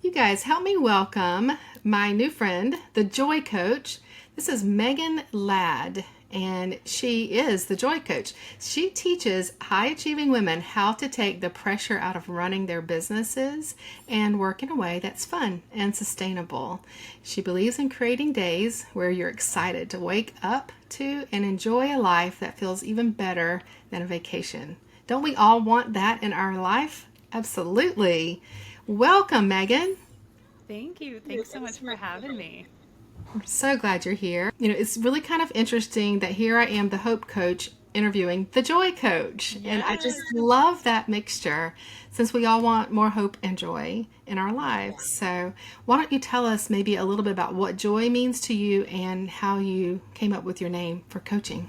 You guys, help me welcome my new friend, the Joy Coach. This is Megan Ladd, and she is the Joy Coach. She teaches high achieving women how to take the pressure out of running their businesses and work in a way that's fun and sustainable. She believes in creating days where you're excited to wake up to and enjoy a life that feels even better than a vacation. Don't we all want that in our life? Absolutely. Welcome, Megan. Thank you. Thanks so much for having me. I'm so glad you're here. It's really kind of interesting that here I am, the Hope Coach, interviewing the Joy Coach. And I just Yes. love that mixture since we all want more hope and joy in our Yes. lives. So, why don't you tell us maybe a little bit about what joy means to you and how you came up with your name for coaching?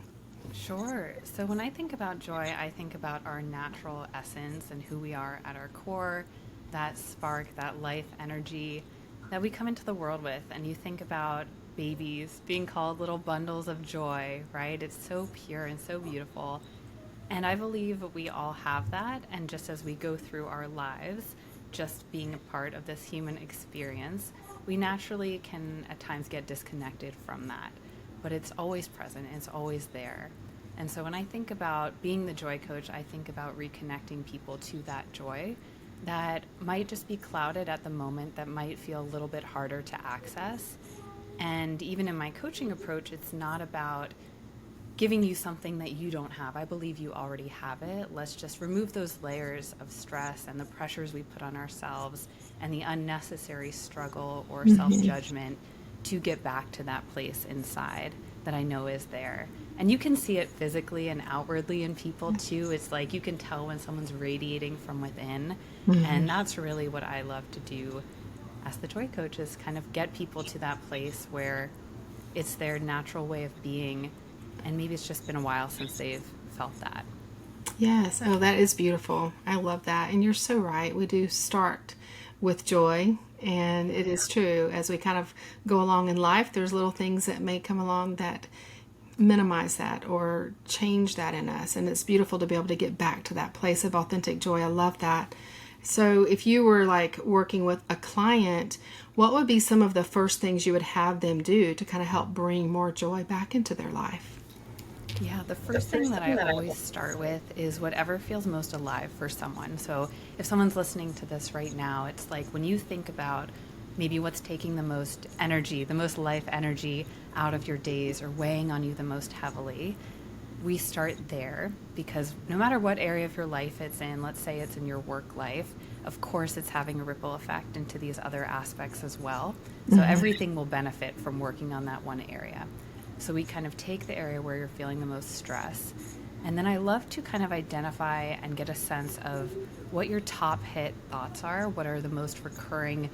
Sure. So when I think about joy, I think about our natural essence and who we are at our core, that spark, that life energy that we come into the world with. And you think about babies being called little bundles of joy, right? It's so pure and so beautiful. And I believe we all have that. And just as we go through our lives, just being a part of this human experience, we naturally can at times get disconnected from that. But it's always present, it's always there. And so when I think about being the joy coach, I think about reconnecting people to that joy that might just be clouded at the moment, that might feel a little bit harder to access. And even in my coaching approach, it's not about giving you something that you don't have. I believe you already have it. Let's just remove those layers of stress and the pressures we put on ourselves and the unnecessary struggle or self judgment to get back to that place inside that I know is there. And you can see it physically and outwardly in people too. It's like you can tell when someone's radiating from within. And that's really what I love to do as the joy coach, is kind of get people to that place where it's their natural way of being, and maybe it's just been a while since they've felt that. Yes. Oh, that is beautiful. I love that. And you're so right. We do start with joy. And it is true. As we kind of go along in life, there's little things that may come along that minimize that or change that in us. And it's beautiful to be able to get back to that place of authentic joy. I love that. So, if you were like working with a client, what would be some of the first things you would have them do to kind of help bring more joy back into their life? Yeah, the first thing that I always start with is whatever feels most alive for someone. So if someone's listening to this right now, it's like when you think about maybe what's taking the most energy, the most life energy out of your days or weighing on you the most heavily, we start there, because no matter what area of your life it's in, let's say it's in your work life, of course it's having a ripple effect into these other aspects as well. So everything will benefit from working on that one area. So we kind of take the area where you're feeling the most stress. And then I love to kind of identify and get a sense of what your top hit thoughts are. What are the most recurring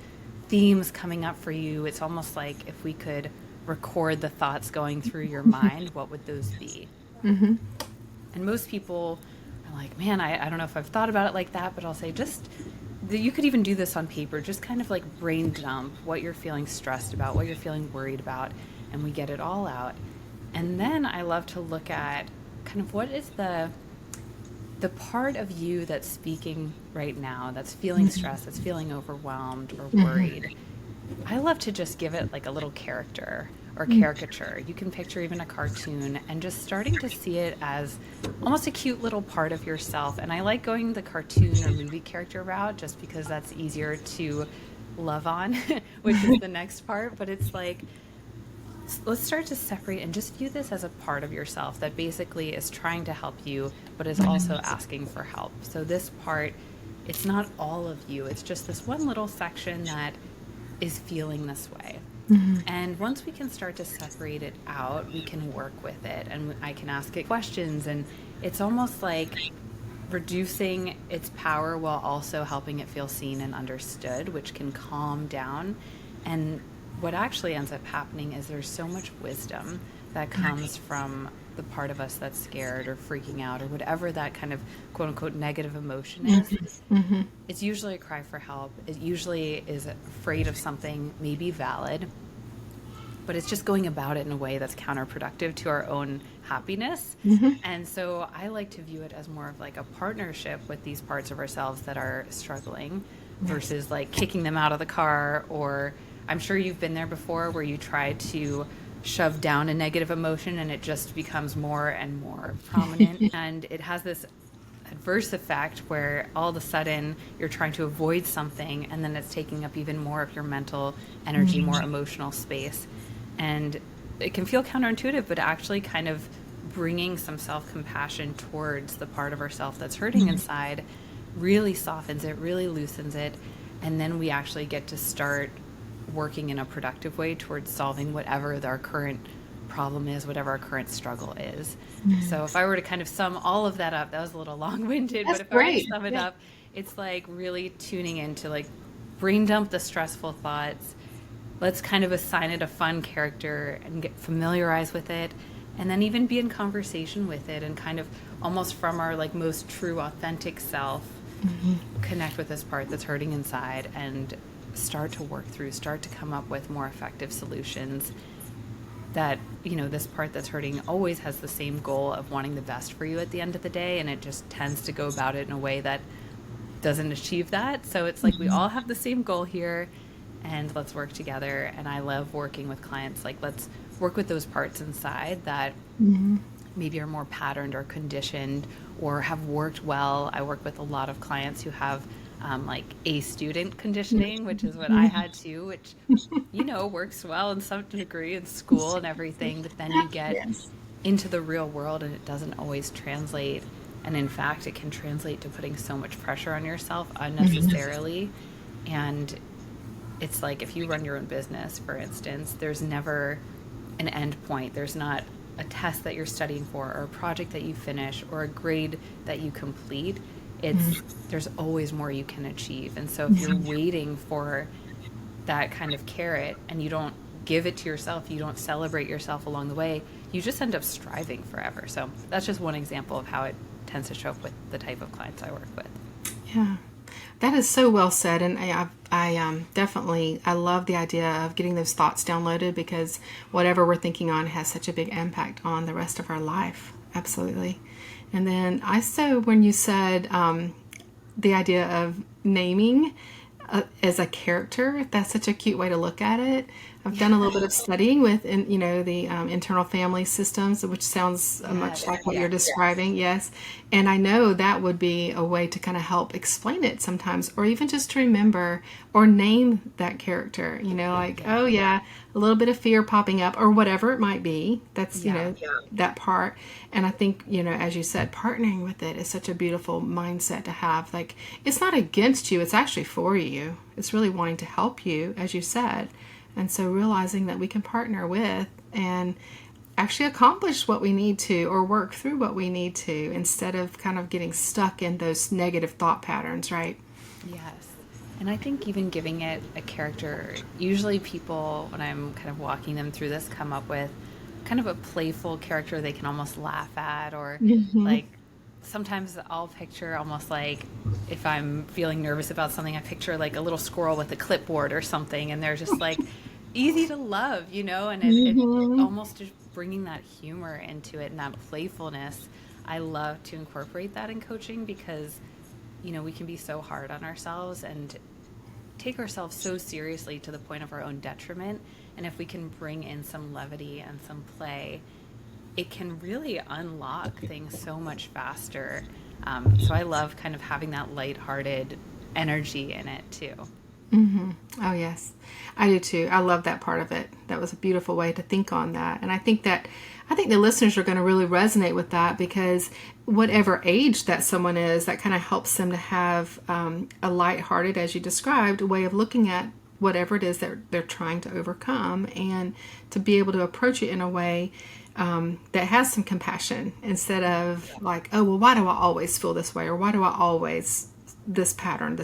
themes coming up for you? It's almost like if we could record the thoughts going through your mind, what would those be? And most people are like, man, I don't know if I've thought about it like that, but I'll say just, you could even do this on paper, just kind of like brain dump what you're feeling stressed about, what you're feeling worried about, and we get it all out. And then I love to look at kind of what is the part of you that's speaking right now, that's feeling stressed, that's feeling overwhelmed or worried. I love to just give it like a little character or caricature. You can picture even a cartoon and just starting to see it as almost a cute little part of yourself. And I like going the cartoon or movie character route just because that's easier to love on, which is the next part. But it's like, let's start to separate and just view this as a part of yourself that basically is trying to help you, but is also asking for help. So this part, it's not all of you. It's just this one little section that is feeling this way. And once we can start to separate it out, we can work with it and I can ask it questions. And it's almost like reducing its power while also helping it feel seen and understood, which can calm down. And what actually ends up happening is there's so much wisdom that comes from the part of us that's scared or freaking out or whatever that kind of quote unquote negative emotion is. It's usually a cry for help. It usually is afraid of something maybe valid, but it's just going about it in a way that's counterproductive to our own happiness. And so I like to view it as more of like a partnership with these parts of ourselves that are struggling, Yes. versus like kicking them out of the car. Or I'm sure you've been there before where you try to shove down a negative emotion and it just becomes more and more prominent. And it has this adverse effect where all of a sudden you're trying to avoid something and then it's taking up even more of your mental energy, more emotional space. And it can feel counterintuitive, but actually kind of bringing some self-compassion towards the part of ourself that's hurting inside really softens it, really loosens it, and then we actually get to start working in a productive way towards solving whatever our current problem is, whatever our current struggle is. So if I were to kind of sum all of that up, that was a little long-winded, but That's if I were to great. sum it Yeah. up, it's like really tuning into like brain dump the stressful thoughts. Let's kind of assign it a fun character and get familiarized with it, and then even be in conversation with it and kind of almost from our like most true authentic self connect with this part that's hurting inside and start to work through, start to come up with more effective solutions that, you know, this part that's hurting always has the same goal of wanting the best for you at the end of the day, and it just tends to go about it in a way that doesn't achieve that. So it's like we all have the same goal here, and let's work together. And I love working with clients, like let's work with those parts inside that maybe are more patterned or conditioned or have worked well. I work with a lot of clients who have like A student conditioning, which is what I had too, which, you know, works well in some degree in school and everything, but then you get Yes. into the real world and it doesn't always translate. And in fact, it can translate to putting so much pressure on yourself unnecessarily. And it's like if you run your own business, for instance, there's never an end point. There's not a test that you're studying for or a project that you finish or a grade that you complete. It's there's always more you can achieve. And so if you're waiting for that kind of carrot and you don't give it to yourself, you don't celebrate yourself along the way, you just end up striving forever. So that's just one example of how it tends to show up with the type of clients I work with. Yeah, that is so well said, and definitely I love the idea of getting those thoughts downloaded because whatever we're thinking on has such a big impact on the rest of our life. Absolutely. And then I saw when you said the idea of naming as a character. That's such a cute way to look at it. I've done a little bit of studying with, the internal family systems, which sounds much Yes, like what you're yes. describing. Yes, and I know that would be a way to kind of help explain it sometimes, or even just to remember or name that character. Like, Yeah. oh yeah, a little bit of fear popping up, or whatever it might be. That's Yeah. that part. And I think as you said, partnering with it is such a beautiful mindset to have. Like, it's not against you; it's actually for you. It's really wanting to help you, as you said. And so realizing that we can partner with and actually accomplish what we need to or work through what we need to instead of kind of getting stuck in those negative thought patterns, right? Yes. And I think even giving it a character, usually people, when I'm kind of walking them through this, come up with kind of a playful character they can almost laugh at, or like sometimes I'll picture almost like if I'm feeling nervous about something, I picture like a little squirrel with a clipboard or something, and they're just like easy to love, you know, and it almost just bringing that humor into it and that playfulness. I love to incorporate that in coaching because we can be so hard on ourselves and take ourselves so seriously to the point of our own detriment. And if we can bring in some levity and some play, it can really unlock things so much faster. So I love kind of having that lighthearted energy in it too. Oh, yes, I do too. I love that part of it. That was a beautiful way to think on that. And I think the listeners are going to really resonate with that because whatever age that someone is, that kind of helps them to have a lighthearted, as you described, way of looking at whatever it is that they're trying to overcome and to be able to approach it in a way that has some compassion instead of like, oh, well, why do I always feel this way? Or why do I always this pattern,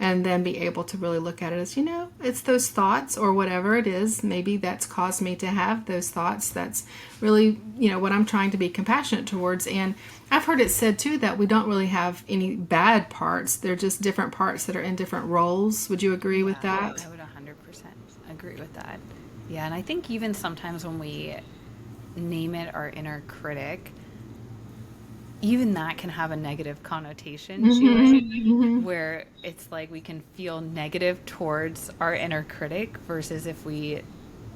and then be able to really look at it as, it's those thoughts or whatever it is, maybe that's caused me to have those thoughts. That's really, what I'm trying to be compassionate towards. And I've heard it said too that we don't really have any bad parts. They're just different parts that are in different roles. Would you agree with Yeah, that? I would 100% agree with that. Yeah, and I think even sometimes when we name it our inner critic, even that can have a negative connotation to Mm-hmm. it, Mm-hmm. where it's like we can feel negative towards our inner critic versus if we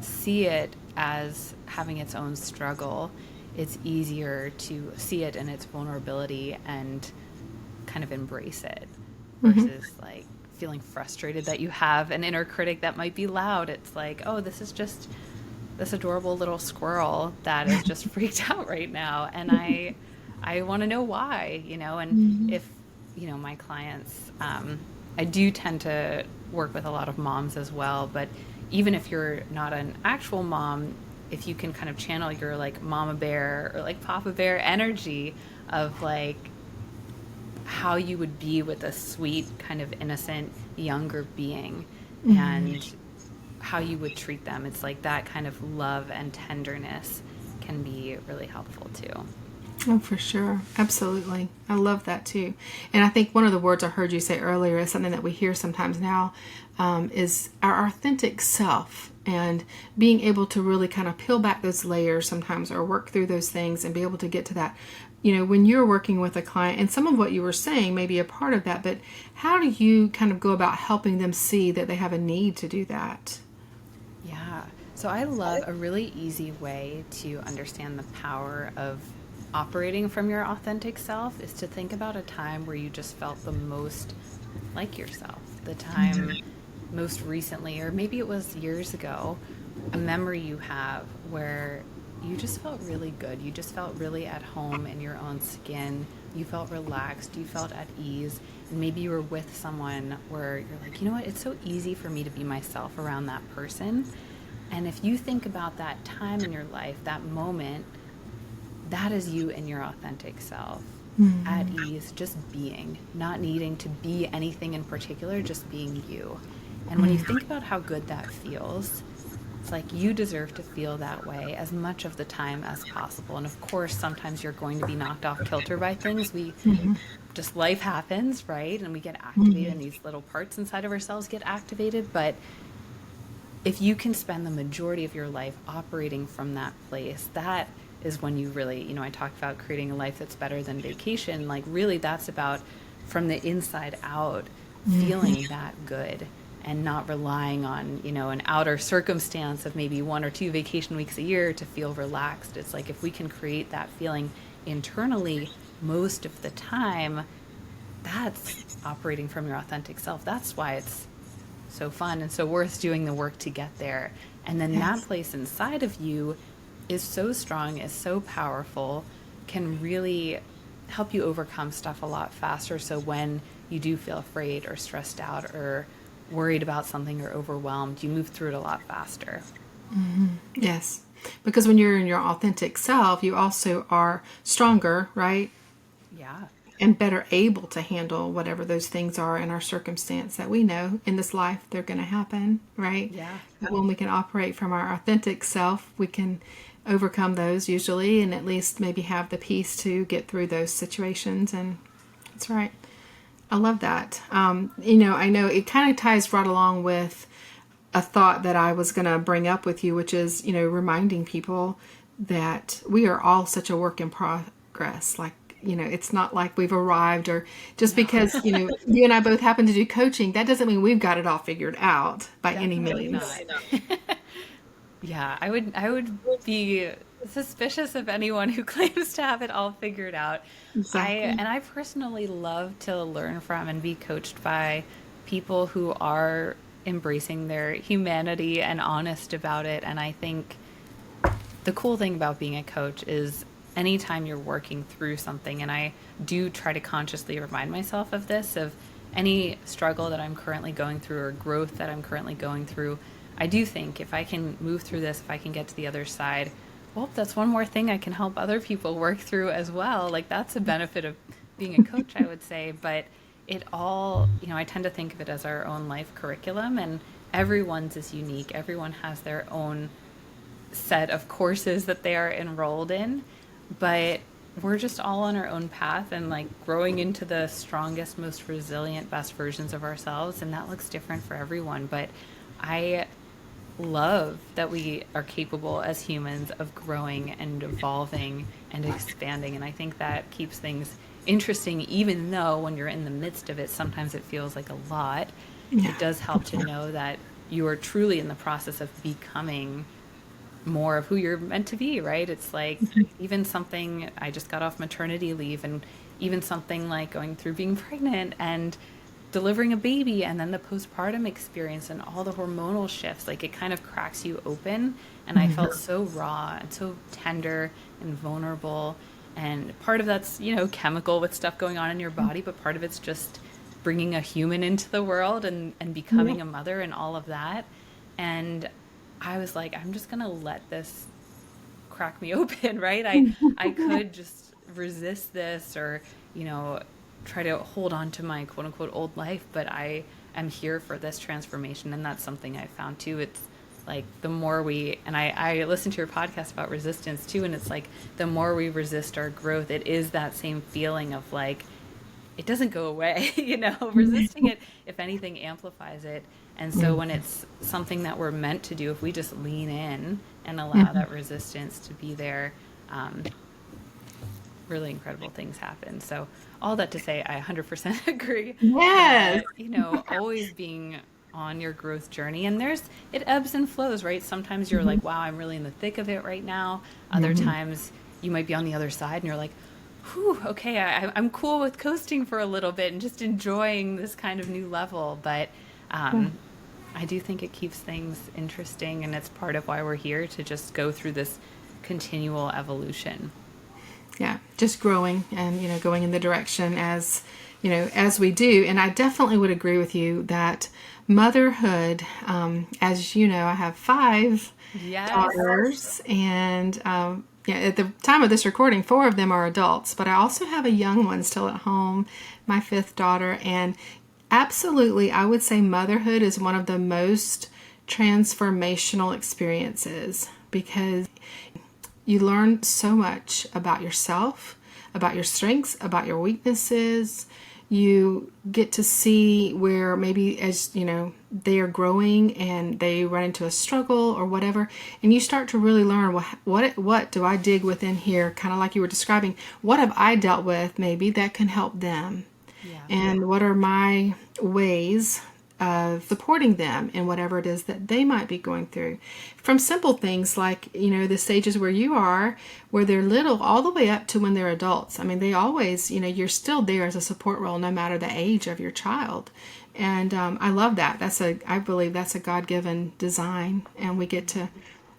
see it as having its own struggle, it's easier to see it in its vulnerability and kind of embrace it Mm-hmm. versus like feeling frustrated that you have an inner critic that might be loud. It's like, oh, this is just this adorable little squirrel that is just freaked out right now, and I want to know why, and Mm-hmm. if my clients, I do tend to work with a lot of moms as well, but even if you're not an actual mom, if you can kind of channel your like mama bear or like papa bear energy of like how you would be with a sweet kind of innocent younger being Mm-hmm. and how you would treat them. It's like that kind of love and tenderness can be really helpful too. Oh, for sure. Absolutely. I love that too. And I think one of the words I heard you say earlier is something that we hear sometimes now, is our authentic self, and being able to really kind of peel back those layers sometimes or work through those things and be able to get to that. When you're working with a client, and some of what you were saying may be a part of that, but how do you kind of go about helping them see that they have a need to do that? Yeah. So I love a really easy way to understand the power of operating from your authentic self is to think about a time where you just felt the most like yourself. The time most recently, or maybe it was years ago, a memory you have where you just felt really good. You just felt really at home in your own skin. You felt relaxed. You felt at ease. And maybe you were with someone where you're like, you know what? It's so easy for me to be myself around that person. And if you think about that time in your life, that moment, that is you in your authentic self, at Mm-hmm. ease, just being, not needing to be anything in particular, just being you. And when you Mm-hmm. think about how good that feels, it's like you deserve to feel that way as much of the time as possible. And of course, sometimes you're going to be knocked off kilter by things. We just life happens, right? And we get activated, and these little parts inside of ourselves get activated. But if you can spend the majority of your life operating from that place, that is when you really, I talked about creating a life that's better than vacation. Like, really, that's about from the inside out feeling that good and not relying on, an outer circumstance of maybe 1 or 2 vacation weeks a year to feel relaxed. It's like if we can create that feeling internally most of the time, that's operating from your authentic self. That's why it's so fun and so worth doing the work to get there. And then that Yes. place inside of you is so strong, is so powerful, can really help you overcome stuff a lot faster. So when you do feel afraid or stressed out or worried about something or overwhelmed, you move through it a lot faster. Yes. Because when you're in your authentic self, you also are stronger, right? Yeah. And better able to handle whatever those things are in our circumstance that we know in this life they're going to happen, right? Yeah. But when we can operate from our authentic self, we can overcome those usually, and at least maybe have the peace to get through those situations. And that's right. I love that. I know it kind of ties right along with a thought that I was going to bring up with you, which is, reminding people that we are all such a work in progress. Like, it's not like we've arrived, or just No, because, you and I both happen to do coaching, that doesn't mean we've got it all figured out by any definitely means. not. Yeah, I would be suspicious of anyone who claims to have it all figured out. Exactly. I personally love to learn from and be coached by people who are embracing their humanity and honest about it. And I think the cool thing about being a coach is anytime you're working through something, and I do try to consciously remind myself of this, of any struggle that I'm currently going through or growth that I'm currently going through, I do think if I can move through this, if I can get to the other side, well, that's one more thing I can help other people work through as well. Like, that's a benefit of being a coach, I would say. But it all, I tend to think of it as our own life curriculum, and everyone's is unique. Everyone has their own set of courses that they are enrolled in, but we're just all on our own path and like growing into the strongest, most resilient, best versions of ourselves. And that looks different for everyone. But I love that we are capable as humans of growing and evolving and expanding. And I think that keeps things interesting, even though when you're in the midst of it, sometimes it feels like a lot. Yeah. It does help to know that you are truly in the process of becoming more of who you're meant to be, right? It's like even something, I just got off maternity leave, and even something like going through being pregnant and delivering a baby and then the postpartum experience and all the hormonal shifts, like it kind of cracks you open. And I felt so raw and so tender and vulnerable. And part of that's, chemical with stuff going on in your body, but part of it's just bringing a human into the world and Yeah. becoming a mother and all of that. And I was like, I'm just gonna let this crack me open, right? I could just resist this or, you know, try to hold on to my quote unquote old life, but I am here for this transformation. And that's something I found too. It's like the more we, and I listened to your podcast about resistance too, and it's like the more we resist our growth, it is that same feeling of like, it doesn't go away, resisting it, if anything, amplifies it. And so when it's something that we're meant to do, if we just lean in and allow that resistance to be there, um, really incredible things happen. So all that to say, I 100% agree Yes. that, always being on your growth journey, and it ebbs and flows, right? Sometimes you're like, wow, I'm really in the thick of it right now. Other times you might be on the other side and you're like, whew, okay, I'm cool with coasting for a little bit and just enjoying this kind of new level. But I do think it keeps things interesting, and it's part of why we're here to just go through this continual evolution. Yeah, just growing and going in the direction as we do. And I definitely would agree with you that motherhood, as you know, I have five Yes. daughters, and yeah, at the time of this recording, four of them are adults, but I also have a young one still at home, my fifth daughter. And absolutely, I would say motherhood is one of the most transformational experiences because you learn so much about yourself, about your strengths, about your weaknesses. You get to see where maybe as they are growing and they run into a struggle or whatever, and you start to really learn, well, what do I dig within here, kind of like you were describing. What have I dealt with maybe that can help them, Yeah. and what are my ways of supporting them in whatever it is that they might be going through, from simple things like the stages where you are, where they're little, all the way up to when they're adults. I mean, they always, you're still there as a support role no matter the age of your child. And I love that. I believe that's a God-given design, and we get to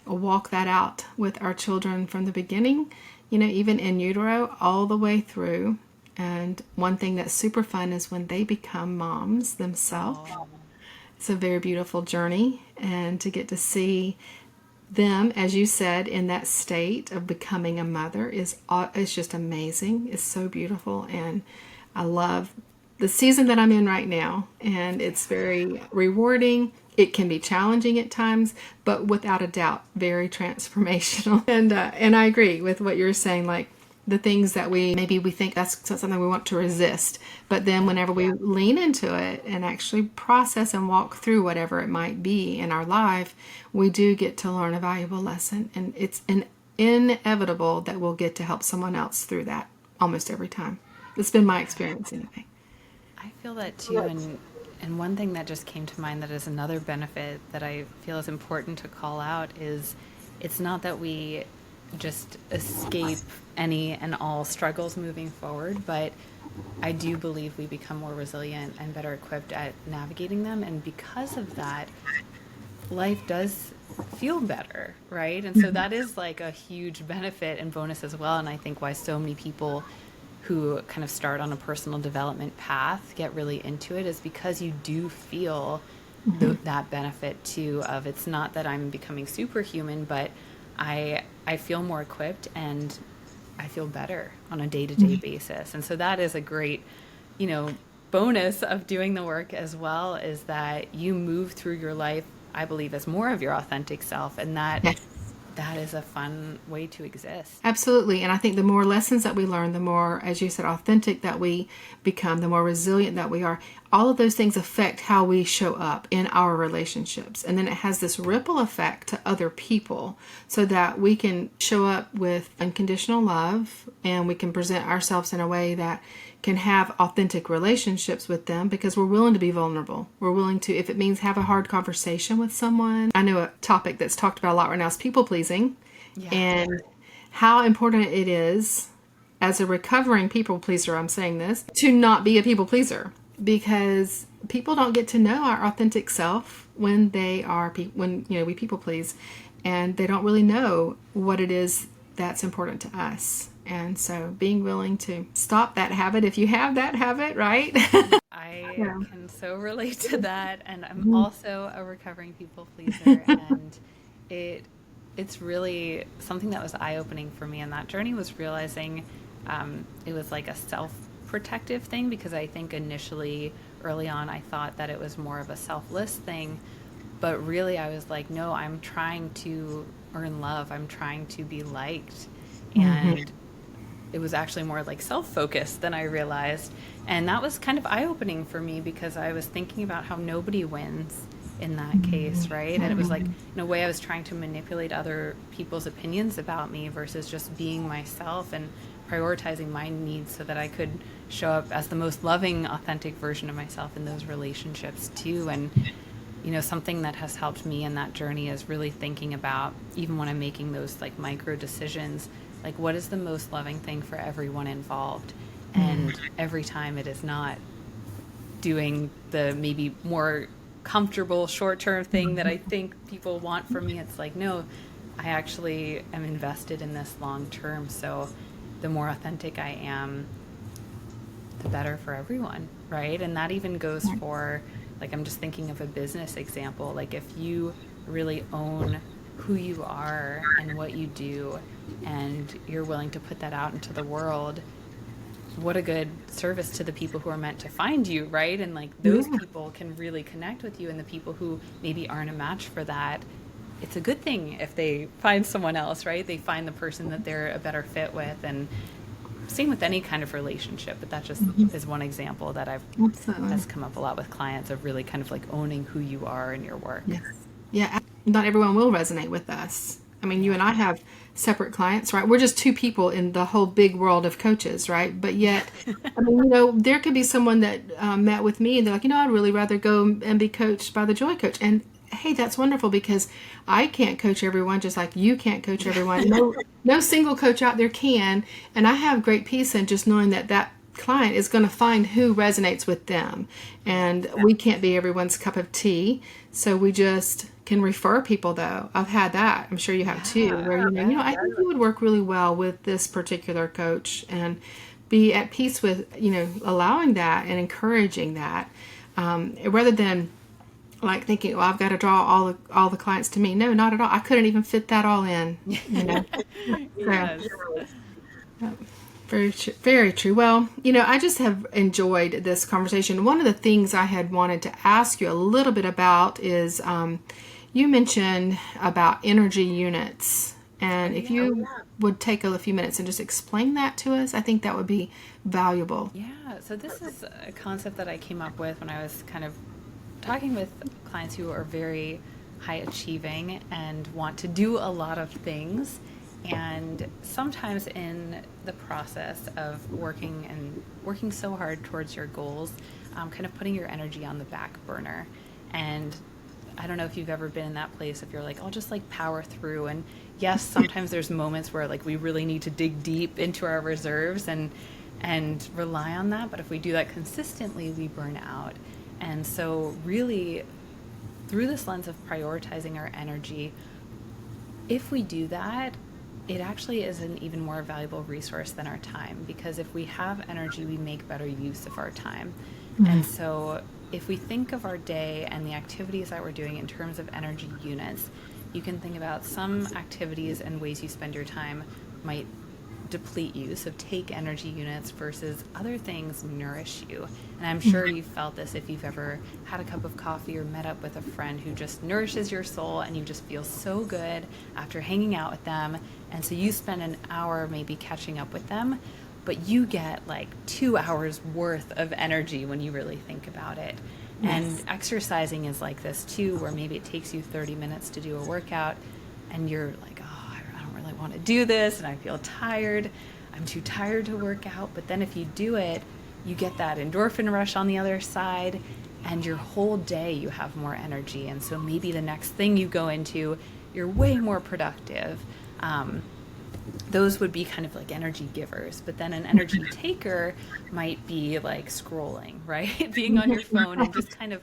walk that out with our children from the beginning, even in utero, all the way through. And one thing that's super fun is when they become moms themselves. Oh, It's a very beautiful journey, and to get to see them, as you said, in that state of becoming a mother is just amazing. It's so beautiful, and I love the season that I'm in right now, and it's very rewarding. It can be challenging at times, but without a doubt, very transformational. And I agree with what you're saying, like the things that we think that's something we want to resist, but then yeah. whenever we lean into it and actually process and walk through whatever it might be in our life, we do get to learn a valuable lesson, and it's inevitable that we'll get to help someone else through that almost every time. It's been my experience anyway. I feel that too, and one thing that just came to mind that is another benefit that I feel is important to call out is it's not that we just escape any and all struggles moving forward, but I do believe we become more resilient and better equipped at navigating them. And because of that, life does feel better, right? And so that is like a huge benefit and bonus as well. And I think why so many people who kind of start on a personal development path get really into it is because you do feel that benefit too of it's not that I'm becoming superhuman, but I feel more equipped and I feel better on a day-to-day basis. And so that is a great, bonus of doing the work as well, is that you move through your life, I believe, as more of your authentic self, and that Yes. that is a fun way to exist. Absolutely. And I think the more lessons that we learn, the more, as you said, authentic that we become, the more resilient that we are. All of those things affect how we show up in our relationships. And then it has this ripple effect to other people so that we can show up with unconditional love and we can present ourselves in a way that can have authentic relationships with them because we're willing to be vulnerable. We're willing to, if it means have a hard conversation with someone. I know a topic that's talked about a lot right now is people pleasing. Yeah. And how important it is as a recovering people pleaser, I'm saying this, to not be a people pleaser because people don't get to know our authentic self when they are, when, we people please, and they don't really know what it is that's important to us. And so being willing to stop that habit, if you have that habit, right? I Yeah. can so relate to that. And I'm also a recovering people pleaser. And it's really something that was eye-opening for me. And that journey was realizing it was like a self-protective thing because I think initially, early on, I thought that it was more of a selfless thing. But really, I was like, no, I'm trying to earn love. I'm trying to be liked. And it was actually more like self-focused than I realized. And that was kind of eye-opening for me because I was thinking about how nobody wins in that case, right? And it was like, in a way, I was trying to manipulate other people's opinions about me versus just being myself and prioritizing my needs so that I could show up as the most loving, authentic version of myself in those relationships too. And something that has helped me in that journey is really thinking about, even when I'm making those like micro decisions, like what is the most loving thing for everyone involved? And every time it is not doing the maybe more comfortable short-term thing that I think people want from me. It's like, no, I actually am invested in this long-term. So the more authentic I am, the better for everyone, right? And that even goes for, like, I'm just thinking of a business example. Like if you really own who you are and what you do, and you're willing to put that out into the world, what a good service to the people who are meant to find you, right? And like those people can really connect with you, and the people who maybe aren't a match for that, it's a good thing if they find someone else, right? They find the person that they're a better fit with. And same with any kind of relationship, but that just is one example that has come up a lot with clients, of really kind of like owning who you are in your work. Yes. Yeah. Not everyone will resonate with us. I mean, you and I have separate clients, right? We're just two people in the whole big world of coaches, right? But yet, I mean, there could be someone that met with me and they're like, I'd really rather go and be coached by the Joy Coach. And hey, that's wonderful because I can't coach everyone just like you can't coach everyone. No single coach out there can. And I have great peace in just knowing that client is going to find who resonates with them. And we can't be everyone's cup of tea. So we just can refer people, though. I've had that. I'm sure you have too, where I think you would work really well with this particular coach and be at peace with, allowing that and encouraging that, rather than like thinking, well, I've got to draw all the clients to me. No, not at all. I couldn't even fit that all in. Yes. So, very true. Very true. Well, I just have enjoyed this conversation. One of the things I had wanted to ask you a little bit about is you mentioned about energy units. And if you would take a few minutes and just explain that to us, I think that would be valuable. Yeah. So this is a concept that I came up with when I was kind of talking with clients who are very high achieving and want to do a lot of things. And sometimes in the process of working so hard towards your goals, kind of putting your energy on the back burner. And I don't know if you've ever been in that place, if you're like, I'll just like power through. And yes, sometimes there's moments where like we really need to dig deep into our reserves and rely on that. But if we do that consistently, we burn out. And so really, through this lens of prioritizing our energy, if we do that, it actually is an even more valuable resource than our time, because if we have energy, we make better use of our time. And so if we think of our day and the activities that we're doing in terms of energy units, you can think about some activities and ways you spend your time might deplete you, so take energy units, versus other things nourish you. And I'm sure you've felt this if you've ever had a cup of coffee or met up with a friend who just nourishes your soul, and you just feel so good after hanging out with them. And so you spend an hour maybe catching up with them, but you get like 2 hours worth of energy when you really think about it. Yes. And exercising is like this too, where maybe it takes you 30 minutes to do a workout and you're like, oh, I don't really want to do this and I feel tired. I'm too tired to work out. But then if you do it, you get that endorphin rush on the other side, and your whole day you have more energy. And so maybe the next thing you go into, you're way more productive. Those would be kind of like energy givers. But then an energy taker might be like scrolling, right? Being on your phone and just kind of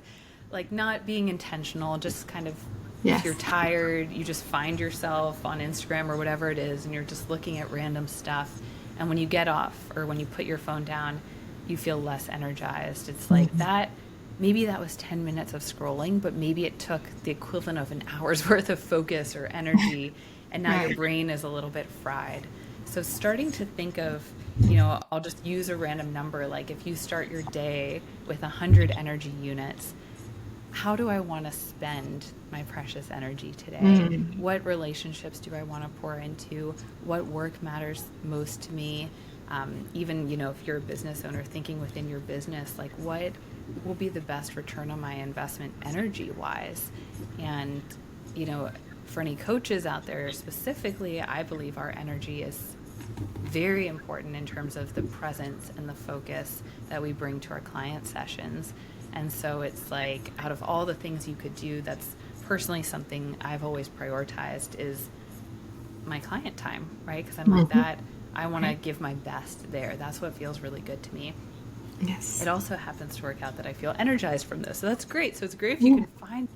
like not being intentional, just kind of, yes. If you're tired, you just find yourself on Instagram or whatever it is, and you're just looking at random stuff. And when you get off or when you put your phone down, you feel less energized. It's like that. Maybe that was 10 minutes of scrolling, but maybe it took the equivalent of an hour's worth of focus or energy. And now your brain is a little bit fried. So starting to think of, I'll just use a random number. Like if you start your day with 100 energy units, how do I want to spend my precious energy today? What relationships do I want to pour into? What work matters most to me? Even, if you're a business owner, thinking within your business, like what will be the best return on my investment energy-wise? And, for any coaches out there specifically, I believe our energy is very important in terms of the presence and the focus that we bring to our client sessions. And so it's like, out of all the things you could do, that's personally something I've always prioritized is my client time, right? Because I'm like that, I want to give my best there. That's what feels really good to me. Yes. It also happens to work out that I feel energized from this. So that's great. So it's great if you can find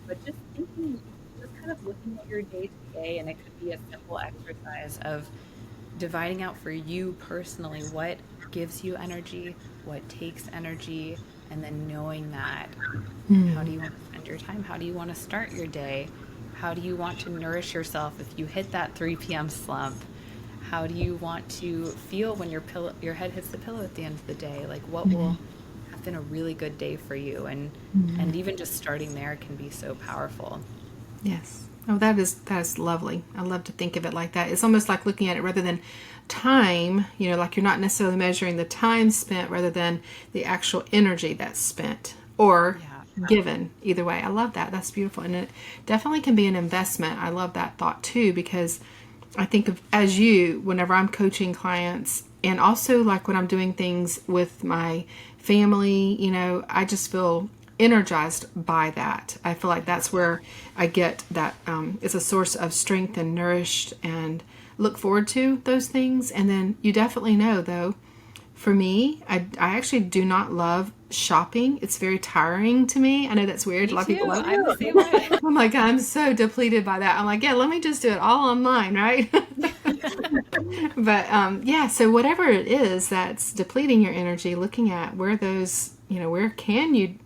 but just thinking, just kind of looking at your day to day, and it could be a simple exercise of dividing out for you personally what gives you energy, what takes energy, and then knowing that how do you want to spend your time? How do you want to start your day? How do you want to nourish yourself if you hit that 3 p.m. slump? How do you want to feel when your head hits the pillow at the end of the day? Like what will have been a really good day for you? And even just starting there can be so powerful. Yes. Oh, that is lovely. I love to think of it like that. It's almost like looking at it rather than time, like you're not necessarily measuring the time spent rather than the actual energy that's spent or given. Either way. I love that. That's beautiful. And it definitely can be an investment. I love that thought too, because I think of whenever I'm coaching clients, and also like when I'm doing things with my family, I just feel energized by that. I feel like that's where I get that it's a source of strength and nourished and look forward to those things. And then you definitely know, though, for me, I actually do not love shopping. It's very tiring to me. I know that's weird. A lot of people love I'm the same way. I'm like, I'm so depleted by that. I'm like, let me just do it all online, right? But so whatever it is that's depleting your energy, looking at where those, where can you,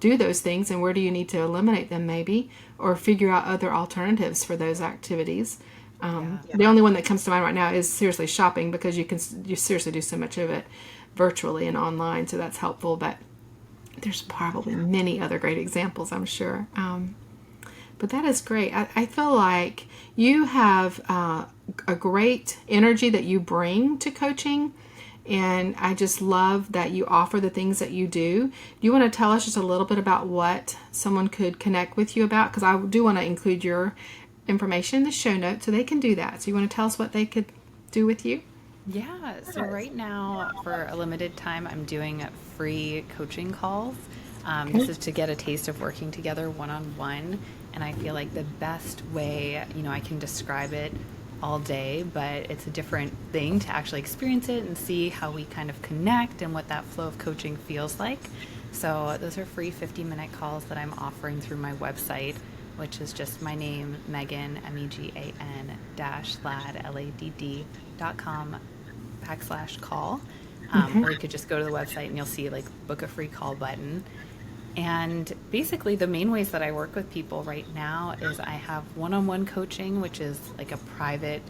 do those things, and where do you need to eliminate them maybe, or figure out other alternatives for those activities. The only one that comes to mind right now is seriously shopping, because you seriously do so much of it virtually and online, so that's helpful. But there's probably many other great examples, I'm sure. But that is great. I feel like you have a great energy that you bring to coaching, and I just love that you offer the things that you do. Do you want to tell us just a little bit about what someone could connect with you about? Because I do want to include your information in the show notes so they can do that. So you want to tell us what they could do with you? Yeah. So right now, for a limited time, I'm doing free coaching calls. This is to get a taste of working together one-on-one. And I feel like the best way, I can describe it all day, but it's a different thing to actually experience it and see how we kind of connect and what that flow of coaching feels like. So those are free 50-minute calls that I'm offering through my website, which is just my name, Megan, MEGAN -LAD, LADD.com /call. Or you could just go to the website and you'll see like book a free call button. And basically, the main ways that I work with people right now is I have one on one coaching, which is like a private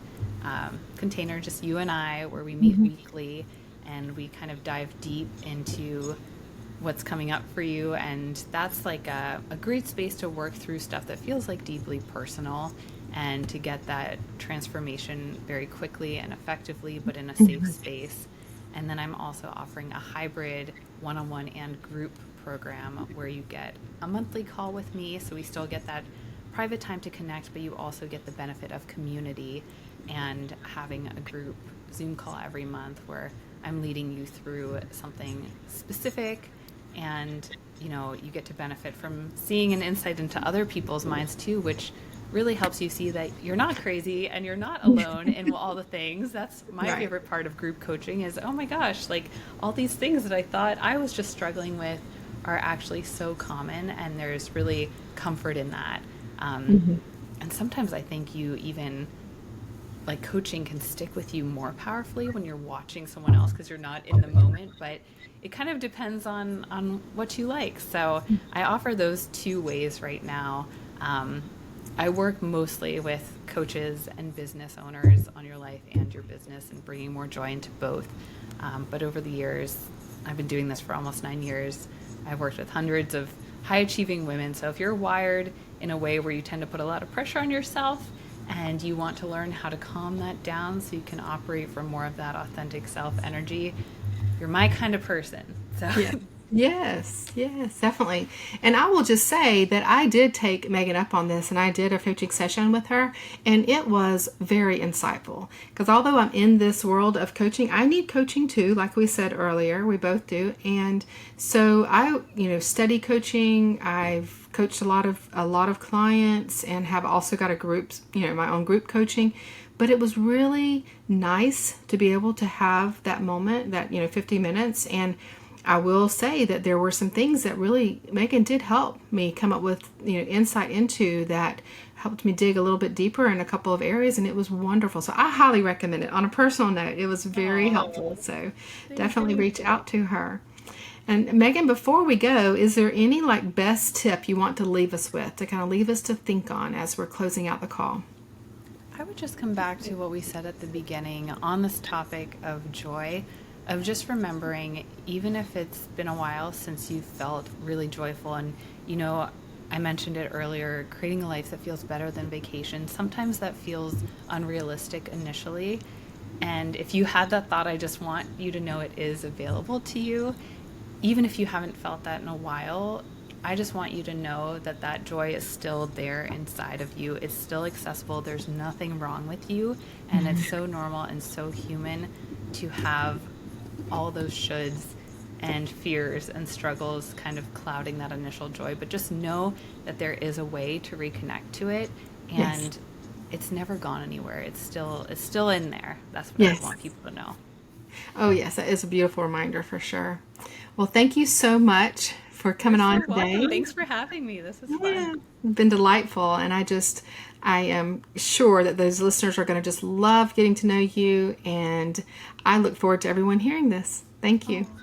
container, just you and I, where we meet Mhm. weekly and we kind of dive deep into what's coming up for you. And that's like a great space to work through stuff that feels like deeply personal and to get that transformation very quickly and effectively, but in a safe space. And then I'm also offering a hybrid one on one and group program where you get a monthly call with me. So we still get that private time to connect, but you also get the benefit of community and having a group Zoom call every month where I'm leading you through something specific, and you get to benefit from seeing an insight into other people's minds too, which really helps you see that you're not crazy and you're not alone in all the things. That's my Right. favorite part of group coaching is, oh my gosh, like all these things that I thought I was just struggling with are actually so common, and there's really comfort in that. Um, Mhm. and sometimes I think you even like coaching can stick with you more powerfully when you're watching someone else because you're not in the moment, but it kind of depends on what you like. So I offer those two ways right now. um, I work mostly with coaches and business owners on your life and your business and bringing more joy into both. But over the years, I've been doing this for almost 9 years. I've worked with hundreds of high achieving women. So if you're wired in a way where you tend to put a lot of pressure on yourself and you want to learn how to calm that down so you can operate from more of that authentic self energy, you're my kind of person. So Yeah. Yes, yes, definitely. And I will just say that I did take Megan up on this and I did a coaching session with her, and it was very insightful. Because although I'm in this world of coaching, I need coaching too, like we said earlier, we both do. And so I, study coaching. I've coached a lot of clients and have also got a group, my own group coaching. But it was really nice to be able to have that moment, that 50 minutes. And I will say that there were some things that really Megan did help me come up with, insight into that helped me dig a little bit deeper in a couple of areas, and it was wonderful. So I highly recommend it. On a personal note, it was very oh, helpful. So thank definitely you. reach out to her. And Megan, before we go, is there any like best tip you want to leave us with to kind of leave us to think on as we're closing out the call? I would just come back to what we said at the beginning on this topic of joy, of just remembering, even if it's been a while since you felt really joyful. And, you know, I mentioned it earlier, creating a life that feels better than vacation. Sometimes that feels unrealistic initially. And if you had that thought, I just want you to know it is available to you. Even if you haven't felt that in a while, I just want you to know that that joy is still there inside of you. It's still accessible. There's nothing wrong with you. And it's so normal and so human to have all those shoulds and fears and struggles kind of clouding that initial joy. But just know that there is a way to reconnect to it. Yes. And it's never gone anywhere. It's still in there. That's what I Yes. want people to know. Oh, yes, that is a beautiful reminder for sure. Well, thank you so much for You're coming on so welcome. today. Thanks for having me. This is fun. Yeah, it's been delightful. And I am sure that those listeners are going to just love getting to know you. And I look forward to everyone hearing this. Thank you. Oh,